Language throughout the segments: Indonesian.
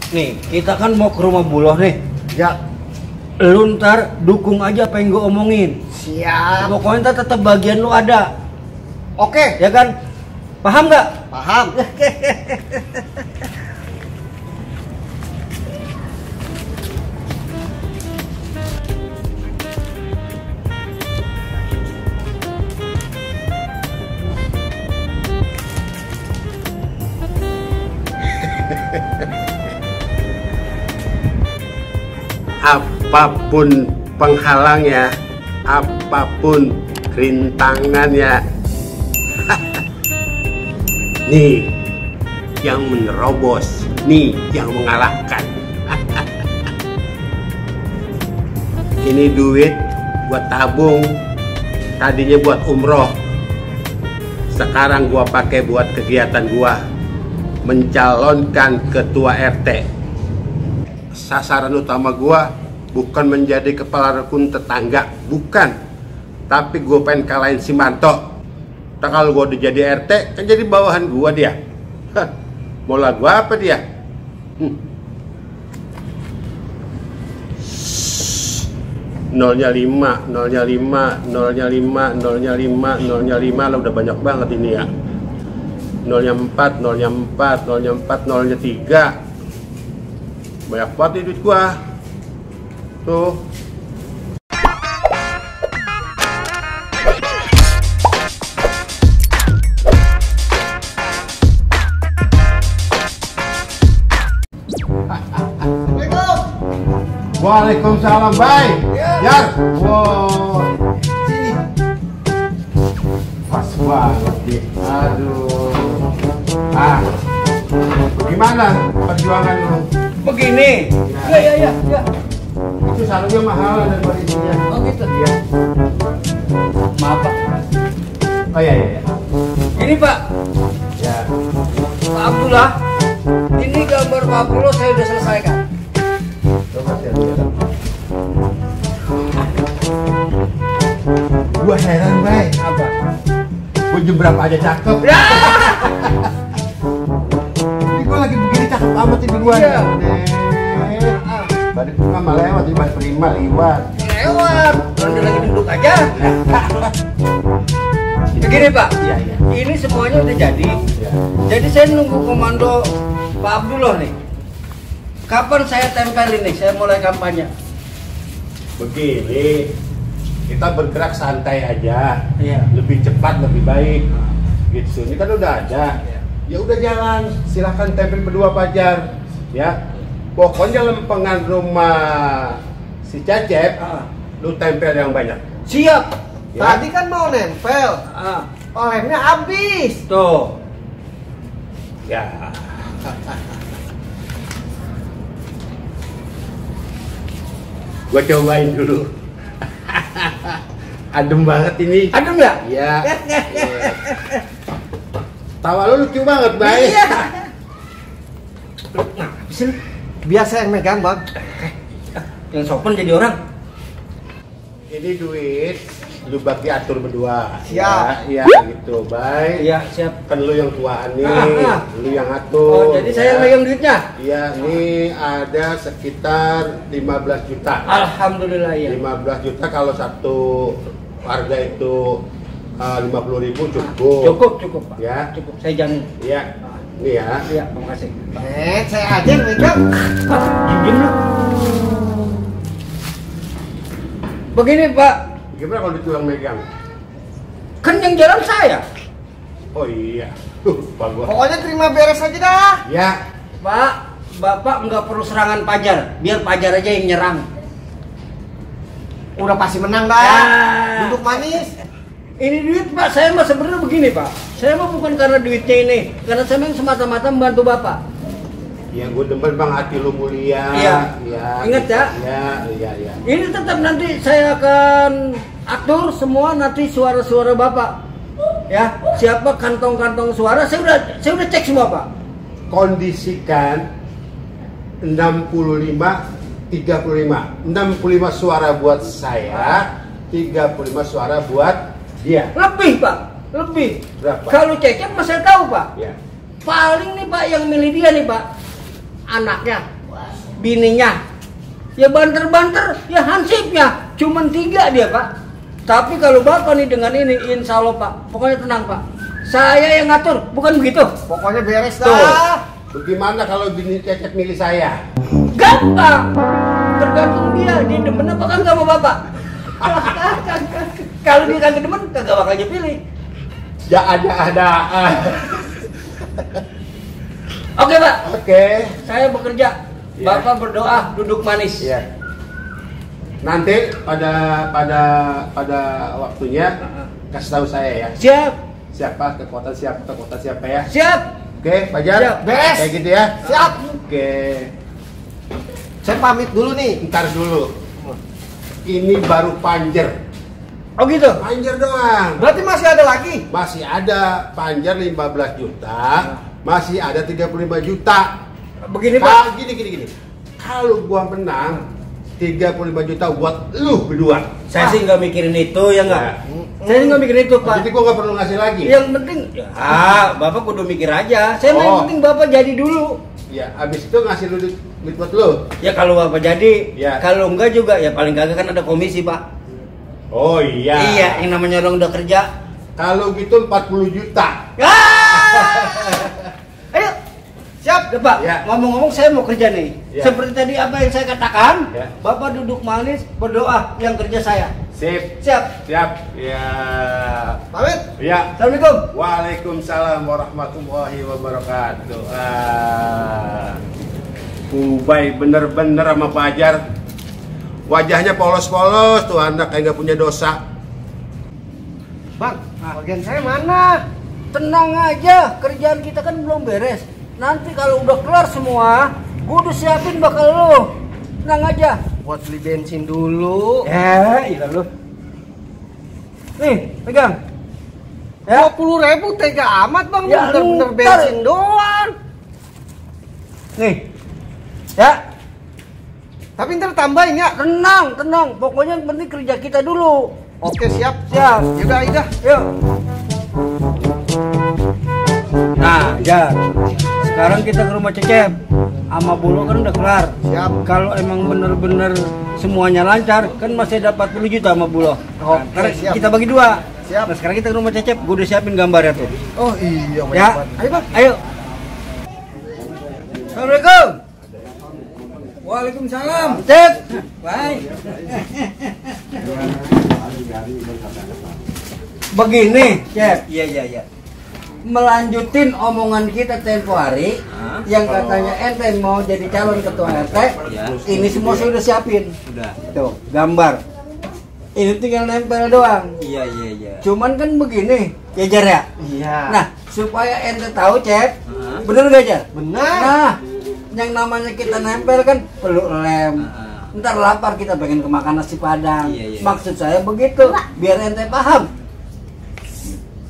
Nih, kita kan mau ke rumah Buloh nih. Ya. Lu ntar dukung aja apa yang gue omongin. Siap. Pokoknya ntar tetap bagian lu ada. Oke. Ya kan? Paham nggak? Paham. Apapun penghalangnya, apapun rintangannya, nih yang menerobos, nih yang mengalahkan. Ini duit buat tabung, tadinya buat umroh, sekarang gua pakai buat kegiatan gua mencalonkan ketua RT. Sasaran utama gua bukan menjadi kepala rukun tetangga, bukan, tapi gua pengen kalahin si Manto. Tak kalau gua udah jadi RT, kan jadi bawahan gua dia. Hah, mau lagu apa dia? Nolnya 5, nolnya 5, nolnya 5, nolnya 5, nolnya 5 lah, udah banyak banget ini ya. Nolnya 4, nolnya 4, nolnya 4, nolnya 3. Banyak banget duit gua. Tuh. Waalaikumsalam, Bay. Yar. Wow. Sini. Pas banget nih. Aduh. Gimana perjuangan lu? Begini. Ya. Itu sarungnya mahal dan kondisinya. Oh gitu. Iya. Maaf Pak. Oh iya. Ini Pak, Ya. Pak Abdullah. Ini gambar Pak Abdullah saya udah selesaikan. Coba saya lihat. Gua heran, Bay. Apa? Gua jam berapa aja cakep. Ya. Ini gua lagi begini cakep amat ini gua. Iya. Balik mah lewat, di balik prima lewat. Lewat. Udah lagi duduk aja. Begini Pak. Iya. Ini semuanya udah jadi. Iya. Jadi saya nunggu komando Pak Abdullah nih. Kapan saya tempelin nih? Saya mulai kampanye. Begini, kita bergerak santai aja. Iya. Lebih cepat, lebih baik. Gitu. Ini kan udah ada. Iya. Ya udah jalan. Silahkan tempel berdua pajar. Ya. Pokoknya lempengan rumah si Cecep, lu tempel yang banyak. Siap. Ya. Tadi kan mau nempel. Lemnya habis. Tuh. Ya. Gua cobain dulu. Adem banget ini. Adem nggak? Iya. Tawa lu lucu banget, Bay. Iya. Biasa yang megang, Bang. Yang sopan jadi orang. Ini duit lu bagi atur berdua. Siap. Ya, gitu, Bay. Iya, siap. Kan lu yang tuaan nih, lu yang Oh, atur. jadi saya yang megang duitnya. Iya, ini ada sekitar 15 juta. Alhamdulillah ya. 15 juta kalau satu warga itu 50.000 cukup. Cukup, Pak. Ya. Cukup. Saya jamin. Iya. Ini ya. Iya, terima kasih. Saya aja yang megang. Izin lu. Begini, Pak. Gimana kalau itu yang megang? Kan yang jalan saya. Oh iya. Pak gua. Pokoknya terima beres aja dah. Ya. Pak, Bapak nggak perlu serangan Pajar. Biar Pajar aja yang nyerang. Udah pasti menang dah. Ya. Duduk manis. Ini duit Pak, saya mah sebenarnya begini Pak. Saya mah bukan karena duitnya ini, karena saya memang semata-mata membantu Bapak. Ya gue demen Bang, hati lu mulia. Iya. Ya. Ingat ya. Iya. Ini tetap nanti saya akan atur semua nanti suara-suara Bapak. Ya, siapa kantong-kantong suara saya udah cek semua Pak. Kondisikan 65 35. 65 suara buat saya, 35 suara buat dia. Lebih Pak, lebih. Berapa? Kalau cecep mas saya tahu Pak. Ya. Paling nih Pak yang milih dia nih Pak, anaknya. bininya. Ya banter-banter, ya hansipnya. Cuman 3 dia, Pak. Tapi kalau Bapak nih dengan ini, insya Allah, Pak, pokoknya tenang, Pak. Saya yang ngatur, bukan begitu? Pokoknya beres Tuh. dah. Bagaimana kalau bini Cecep milih saya? Gampang. Tergantung dia demen apa kan sama Bapak. Kalau dia kagak demen, kagak bakal dia pilih. Ya ada. Oke, Pak. Oke. Saya bekerja. Ya. Bapak berdoa, duduk manis. Iya. Nanti pada waktunya kasih tahu saya ya. Siap. Siapa kekuatan siapa ya? Siap. Oke, Fajar. Siap. Beres. Kayak gitu ya. Siap. Oke. Saya pamit dulu nih. Ntar dulu. Ini baru panjer. Oh gitu. Panjer doang. Berarti masih ada lagi? Masih ada panjer 15 juta. Masih ada 35 juta. Begini, Pak. Gini. Kalau gua menang 35 juta buat lu berdua. Saya sih nggak mikirin itu ya nggak. Ya. Saya nggak mikirin itu, Pak. Jadi gua nggak perlu ngasih lagi. Yang penting, Bapak kudu mikir aja. Saya yang penting Bapak jadi dulu. Ya, abis itu ngasih lu duit buat lu. Ya kalau Bapak jadi, Ya. kalau enggak juga ya paling kagak kan ada komisi, Pak. Oh iya. Iya, yang namanya orang udah kerja. Kalau gitu 40 juta. Ayo, Siap. ya, Pak. Ya. Ngomong-ngomong saya mau kerja nih. Ya. Seperti tadi apa yang saya katakan, Ya. Bapak duduk manis berdoa yang kerja saya. Sip. Siap. Siap. Ya. Pamit. Ya. Assalamualaikum. Waalaikumsalam warahmatullahi wabarakatuh. Ubay bener-bener sama Fajar. Wajahnya polos-polos tuh anak kayak nggak punya dosa. Bang, bagian saya mana? Tenang aja, kerjaan kita kan belum beres. Nanti kalau udah kelar semua, gua udah siapin bakal lo. Tenang aja. Buat beli bensin dulu. Iya lu. Nih, pegang. Ya. 20.000 tega amat bang, Ya, bener-bener ntar. bensin doang. Nih. Ya, Tapi ntar tambahin ya. tenang. Pokoknya yang penting kerja kita dulu. Oke siap. Siap. Yaudah, Ida. Yuk. Nah, Jar. Sekarang kita ke rumah Cecep. Sama Bulu kan udah kelar. Siap. Kalau emang bener-bener semuanya lancar, kan masih dapat 40 juta sama Bulu. Oke, Nah, siap. kita bagi 2. Siap. Nah, sekarang kita ke rumah Cecep. Gue udah siapin gambarnya tuh. Oh iya, Ya. Ayo bang. Ayo. Assalamualaikum. Waalaikumsalam. Cek. Baik. Begini, Cep. Iya. Melanjutin omongan kita tempo hari yang katanya ente mau jadi calon ketua RT. Ya. Ini semua saya udah siapin. Sudah. Tuh, gambar. Ini tinggal nempel doang. Iya. Cuman kan begini, ya Jar ya? Iya. Nah, supaya ente tahu, Cep. Heeh. Bener gak, Jar? Benar. Nah, yang namanya kita nempel kan perlu lem. Ntar lapar kita pengen ke makan nasi padang. Iya. Maksud saya begitu, biar ente paham.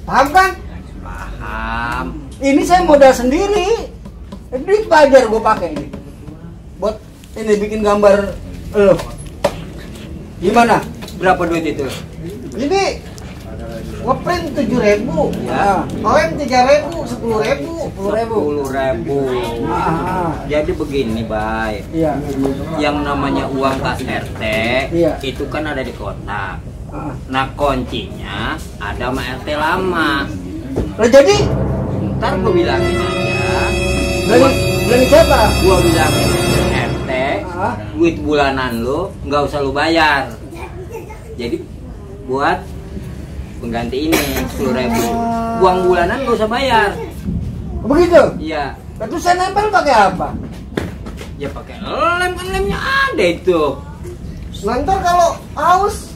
Paham kan? Paham. Ini saya modal sendiri. Duit Fajar gue pakai ini. Buat ini bikin gambar lo. Gimana? Berapa duit itu? Ini ngeprint 7.000. Ya. Lem 3.000, 10.000. 10.000. 10.000. Ah, Jadi begini, Bay. iya. Yang namanya uang kas RT Iya. itu kan ada di kotak. Ah. Nah, kuncinya ada sama RT lama. Lah jadi Ntar gua bilangin aja. Bilangin siapa? Gua bilangin ke RT, Ah. duit bulanan lu nggak usah lu bayar. Jadi buat pengganti ini 10.000. Uang bulanan nggak usah bayar. Begitu? Iya. Terus saya nempel pakai apa? Ya pakai lem, kan lemnya ada itu. Nanti kalau haus,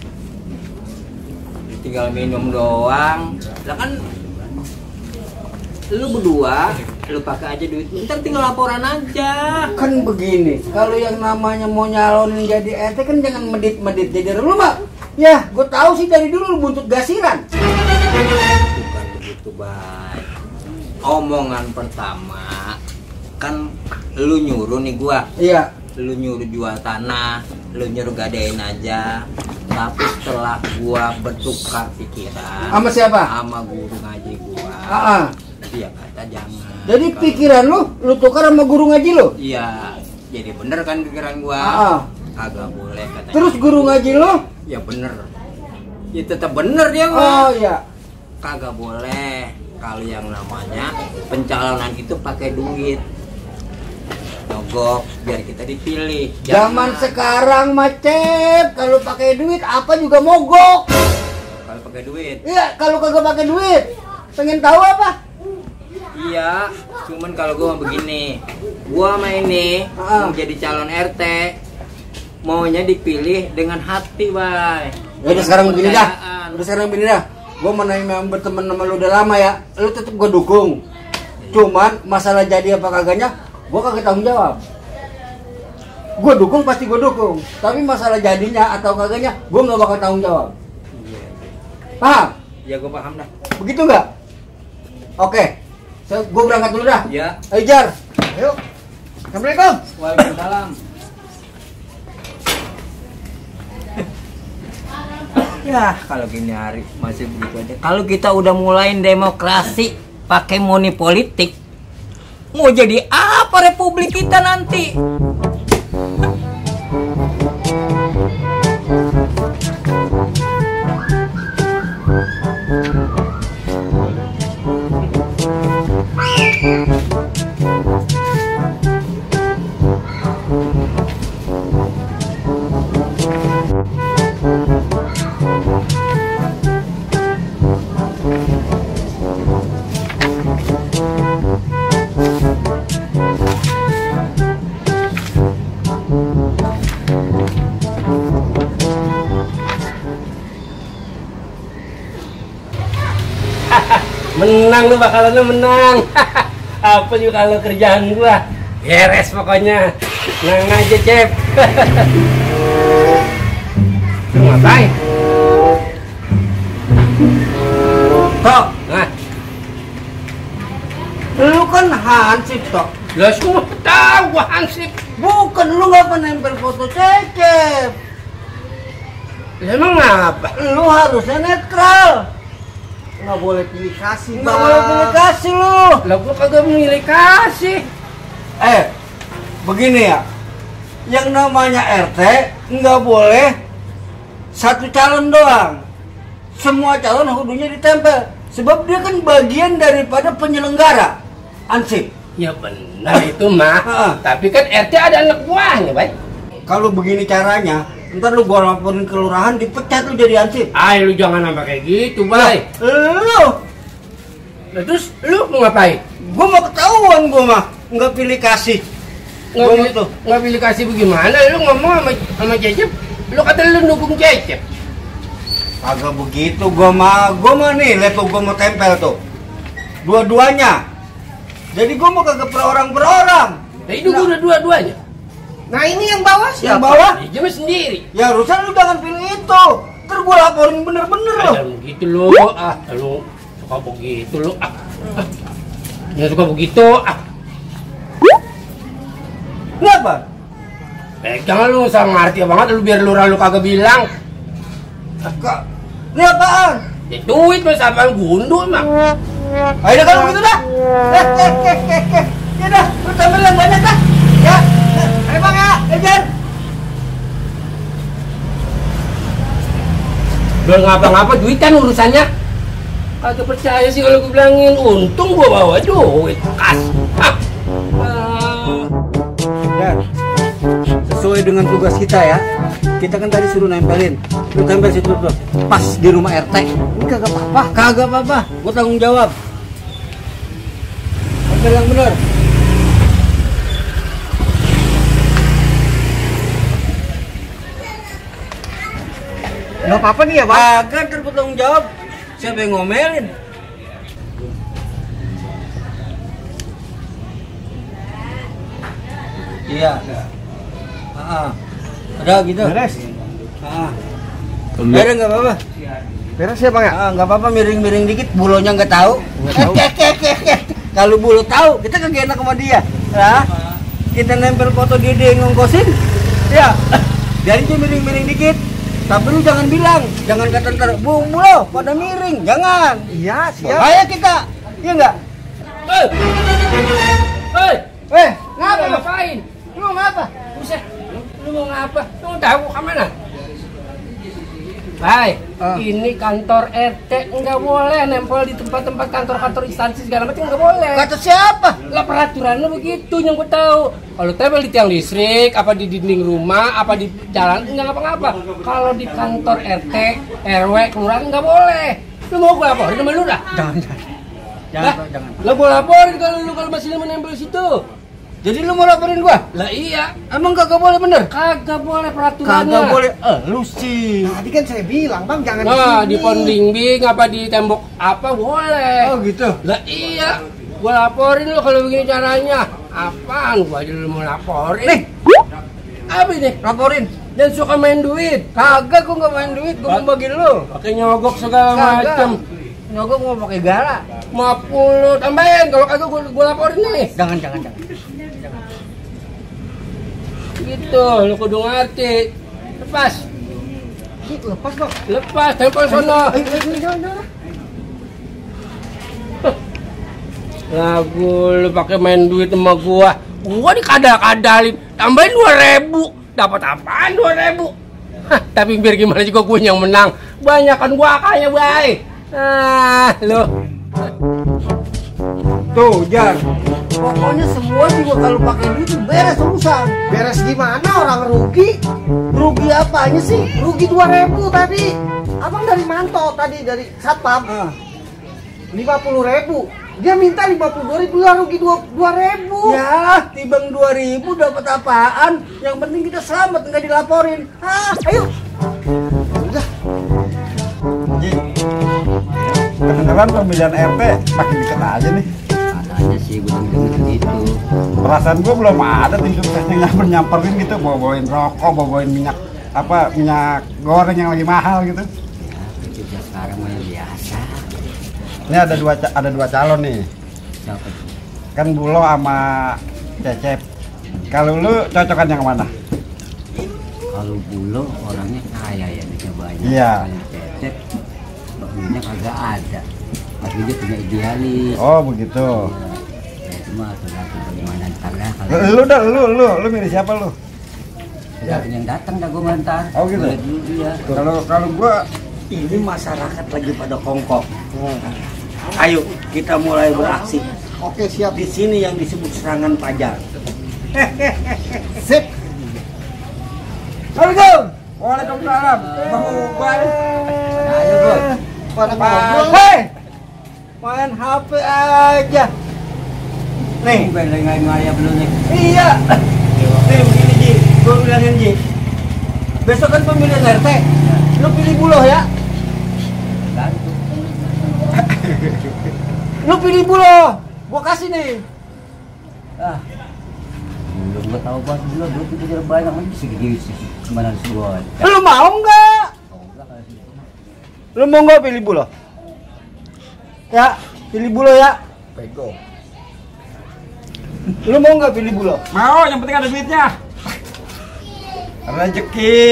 Tinggal minum doang. Lah kan lu berdua, lu pakai aja duit. Ntar tinggal laporan aja. Kan begini, kalau yang namanya mau nyalonin jadi RT kan jangan medit-medit jadi rumah. Ya, gue tahu sih dari dulu lu buntut gasiran. Bukan begitu, Bay. Omongan pertama kan lu nyuruh nih gua. Iya. Lu nyuruh jual tanah, lu nyuruh gadein aja. Tapi setelah gua bertukar pikiran Sama siapa? sama guru ngaji gua, Ah. dia kata jangan. Jadi pikiran lu tukar sama guru ngaji lu? Iya. jadi bener kan pikiran gua. Agak boleh katanya. Terus guru ngaji lo? Ya bener. Ya tetap bener dia gua. Oh iya. Kagak boleh kalau yang namanya pencalonan itu pakai duit. Nyogok biar kita dipilih. Zaman sekarang macet, kalau pakai duit apa juga mogok. Kalau pakai duit. Iya, kalau kagak pakai duit. Pengen tahu apa? Iya, cuman kalau gua begini. Gua sama ini mau jadi calon RT. Maunya dipilih dengan hati, Bay. Ya udah sekarang begini dah. Udah sekarang begini dah. Gua mau berteman sama lu udah lama ya. Lu tetap gua dukung. Cuman masalah jadi apa kagaknya gua kagak tanggung jawab. Gua dukung pasti gua dukung. Tapi masalah jadinya atau kagaknya gua nggak bakal tanggung jawab. Paham? Ya gua paham dah. Begitu nggak? Oke. Gua berangkat dulu dah. Ya. Ayo Jar. Ayo. Assalamualaikum. Waalaikumsalam. Ya kalau gini hari masih begitu aja. Kalau kita udah mulai demokrasi pakai money politik, mau jadi apa republik kita nanti? Menang lu, bakalan lu menang. Apa juga kalau kerjaan gua beres pokoknya. Tenang aja, Cep. Lu ngapain? Tok, Nah, lu kan Hansip Tok. lu semua tahu gua Hansip. Bukan, lu nggak pernah nempel foto Cecep. Emang apa? Lu harusnya netral. Nggak boleh pilih kasih, nggak boleh pilih kasih lu. Lah gua kagak milih kasih. Begini ya, yang namanya RT nggak boleh satu calon doang. Semua calon kudunya ditempel, sebab dia kan bagian daripada penyelenggara Ansip. Ya benar itu mah. Tapi kan RT ada anak buahnya, Bay. Kalau begini caranya, ntar lu gua laporin ke lurahan, dipecat lu jadi Ansip. Ay, lu jangan sampai kayak gitu, Bay. Lu, Nah, terus lu mau ngapain? gua mau ketahuan gua mah nggak pilih kasih. Nggak pilih kasih bagaimana? Lu ngomong sama Cecep, lu kata lu dukung Cecep. Agak begitu, gua mah nih, lihat tuh gua mau tempel tuh. Dua-duanya. Jadi gua mau kagak per orang. Nah, itu gua udah dua-duanya. Nah ini yang bawah Yang siapa? bawah? Ya cuma sendiri. Ya harusnya lu jangan pilih itu. Ntar gua laporin bener-bener loh. Jangan begitu lu. Lu suka begitu lu. Jangan suka begitu. Kenapa? Jangan lu usah ngerti banget lu biar lu kagak bilang. Kak, ini apaan? Ya duit mas apaan gundul mah. Ayo kalau begitu dah. Ya dah, lu tampil yang banyak dah. Ya. Ayo bang ya, kejar. Udah ngapa-ngapa duitan urusannya. Kagak percaya sih kalau gue bilangin. Untung gua bawa duit kas. Ya. Sesuai dengan tugas kita ya. Kita kan tadi suruh nempelin. Lu tempel situ tuh. Pas di rumah RT. Ini kagak apa-apa. Kagak apa-apa. Gua tanggung jawab. Tempel yang benar. Nggak apa-apa nih ya bang? Kagak, ntar gua tanggung jawab. Siapa yang ngomelin? Iya. Ada gitu. Beres? Beres nggak apa-apa. Beres ya bang ya? Nggak apa-apa, miring-miring dikit, bulonya nggak tahu. Nggak tahu. Kalau bulu tahu, kita kagak enak sama dia. Nah, kita nempel foto dia yang ngongkosin. Ya, biarin dia miring-miring dikit. Tapi lu jangan bilang, jangan kata ntar, bulo pada miring, jangan. Iya siap. Bahaya kita, iya nggak? Hei, Ngapa lu? ngapain? Lu mau ngapa? Buset, lu mau ngapa? Lu mau tahu ke mana? Hai, ini kantor RT, nggak boleh nempel di tempat-tempat kantor-kantor instansi segala macam, nggak boleh. Kata siapa? Lah peraturannya begitu yang gue tahu. Kalau tempel di tiang listrik, apa di dinding rumah, apa di jalan, nggak ngapa-ngapa. Kalau di kantor RT, RW, kelurahan nggak boleh. Lu mau gue laporin sama lu dah? Jangan. Jangan. Lah gue laporin kalau masih menempel di situ. Jadi lu mau laporin gua? Lah iya, Emang kagak boleh bener? kagak boleh peraturannya. Kagak boleh. Lu sih. Tadi kan saya bilang bang jangan Nah, di di pohon bimbing apa di tembok apa boleh. Oh gitu. Lah iya, gua laporin lu kalau begini caranya. Apaan gua aja lu mau laporin? Nih, Apa ini? laporin. Dan suka main duit. Kagak, gua nggak main duit, gua mau bagi lu. Pakai nyogok segala Kagak. macam. Nyogok mau pakai gala. 50 tambahin kalau kagak gua laporin nih. Jangan. Gitu, lu kudu ngerti. Lepas, lepas bang. lepas, tempel sono. Jangan. Lagu lu pakai main duit sama gua dikadal-kadalin, tambahin 2.000, dapat apaan 2.000? Hah, tapi biar gimana juga gua yang menang, banyakan gua akalnya baik. Lu Tuh, Jar. Pokoknya semua juga kalau pakai duit beres urusan. Beres gimana orang rugi? Rugi apanya sih? Rugi 2.000 tadi. Abang dari Manto tadi dari Satpam. 50.000. Dia minta 52.000 lah rugi 2.000. Ya, timbang 2.000 dapat apaan? Yang penting kita selamat, nggak dilaporin. Ayo. Udah. Kedengeran pemilihan RT makin deket aja nih. Katanya sih gue denger gitu. Perasaan gue belum ada tim sukses yang nyamperin gitu, bawain rokok, bawain minyak goreng yang lagi mahal gitu. Ya, kerja sekarang mah biasa. Ini ada dua calon nih. Siapa tuh? Kan Bulo sama Cecep. Kalau lu cocokan yang mana? Kalau Bulo orangnya kaya ya, duitnya banyak. Iya. Kalau Cecep, duitnya kagak ada. Tapi dia punya idealis. Oh begitu. Ya itu mah tergantung bagaimana ntar lah. Kalau Lu milih siapa lu? tergantung yang datang dah gue ntar. Oh, gitu? Gua liat dulu dia. Kalau gua Ini masyarakat lagi pada kongkong. Ayo, kita mulai beraksi. Oke siap. Di sini yang disebut serangan pajar. Sip. Assalamualaikum. Waalaikumsalam. Ayo bro. Pada ngobrol. Hei, main HP aja. Nih, Bukan lagi ngaya belum nih. iya. Nih begini Ji, gue bilangin Ji. Besok kan pemilihan RT. Lu pilih Buloh ya. Gantung. Lu pilih Buloh. Gua kasih nih. Belum gue tahu buat dulu itu tidak banyak kan segini kemana semua. Lu mau nggak? Lu mau nggak pilih Buloh? Ya, pilih Buloh ya. pego. Lu mau nggak pilih Buloh? Mau, yang penting ada duitnya. Rezeki.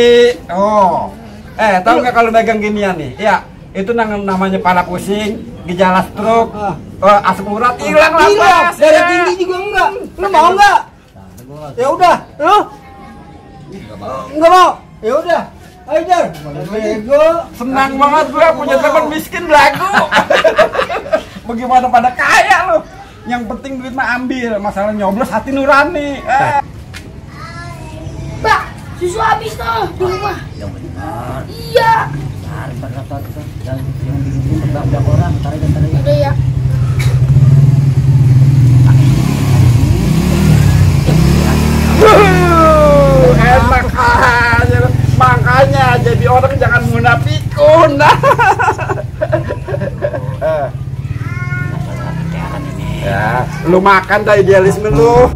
Oh. Tahu nggak kalau megang ginian nih? Ya, itu namanya pala pusing, gejala stroke, asam urat hilang lah. Hilang. Mas. Darah Ya. tinggi juga enggak. Lu mau nggak? Ya udah, lu? Nggak mau. Ya udah. Ayo Jar. Bego. Senang banget gua punya teman miskin belagu. Bagaimana pada kaya lu? Yang penting duit mah ambil, masalah nyoblos hati nurani. Mbak, susu habis tuh di rumah. Yang benar. Iya. Ntar jangan bikin berdak orang. Ntar aja. Ada ya. Enak aja lu. Makanya jadi orang jangan munafikun. Ya, lu makan dah idealisme lu.